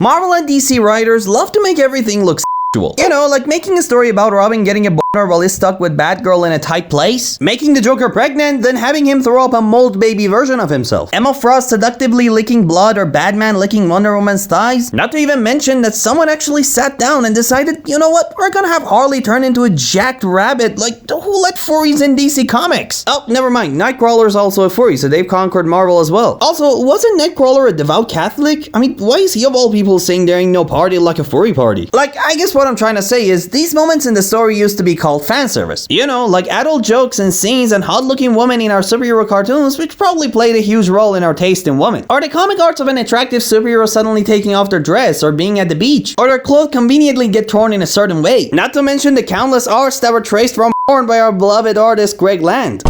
Marvel and DC writers love to make everything look sexual. You know, like making a story about Robin getting a boner while he's stuck with Batgirl in a tight place, making the Joker pregnant, then having him throw up a mold baby version of himself, Emma Frost seductively licking blood, or Batman licking Wonder Woman's thighs. Not to even mention that someone actually sat down and decided, you know what, we're gonna have Harley turn into a jacked rabbit. Like, who let furries in DC Comics? Oh, never mind, Nightcrawler's also a furry, so they've conquered Marvel as well. Also, wasn't Nightcrawler a devout Catholic? I mean, why is he of all people saying there ain't no party like a furry party? Like, I guess what I'm trying to say is, these moments in the story used to be called fan service. You know, like adult jokes and scenes and hot-looking women in our superhero cartoons, which probably played a huge role in our taste in women. Or the comic arts of an attractive superhero suddenly taking off their dress or being at the beach, or their clothes conveniently get torn in a certain way. Not to mention the countless arts that were traced from porn by our beloved artist Greg Land.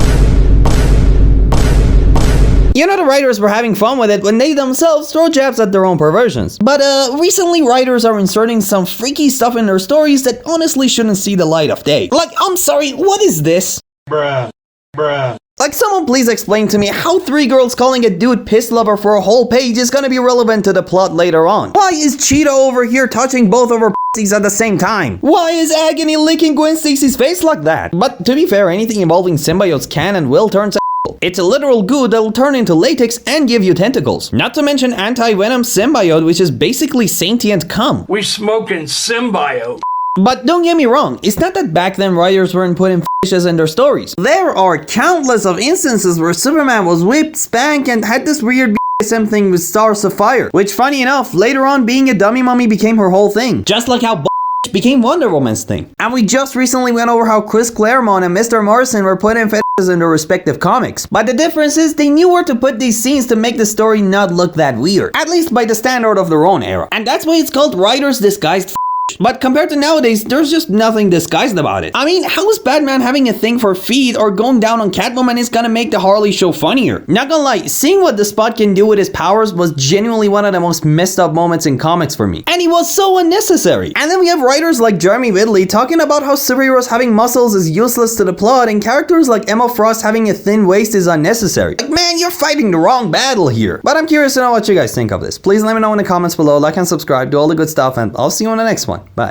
You know, the writers were having fun with it when they themselves throw jabs at their own perversions. But recently writers are inserting some freaky stuff in their stories that honestly shouldn't see the light of day. Like, I'm sorry, what is this? Bruh. Like, someone please explain to me how 3 girls calling a dude piss lover for a whole page is gonna be relevant to the plot later on. Why is Cheetah over here touching both of her pussies at the same time? Why is Agony licking Gwen Stacy's face like that? But to be fair, anything involving symbiotes can and will turn sexual. It's a literal goo that'll turn into latex and give you tentacles. Not to mention anti-venom symbiote, which is basically sentient cum. We smoking symbiote. But don't get me wrong, it's not that back then writers weren't putting fishes in their stories. There are countless of instances where Superman was whipped, spanked, and had this weird BDSM thing with Stars of Fire. Which, funny enough, later on being a dummy mummy became her whole thing. Just like how became Wonder Woman's thing. And we just recently went over how Chris Claremont and Mr. Morrison were putting fetishes in their respective comics. But the difference is they knew where to put these scenes to make the story not look that weird. At least by the standard of their own era. And that's why it's called writers disguised. But compared to nowadays, there's just nothing disguised about it. I mean, how is Batman having a thing for feet or going down on Catwoman is gonna make the Harley show funnier? Not gonna lie, seeing what the Spot can do with his powers was genuinely one of the most messed up moments in comics for me. And it was so unnecessary. And then we have writers like Jeremy Whitley talking about how superheroes having muscles is useless to the plot, and characters like Emma Frost having a thin waist is unnecessary. Like, man, you're fighting the wrong battle here. But I'm curious to know what you guys think of this. Please let me know in the comments below, like and subscribe, do all the good stuff, and I'll see you on the next one. Bye.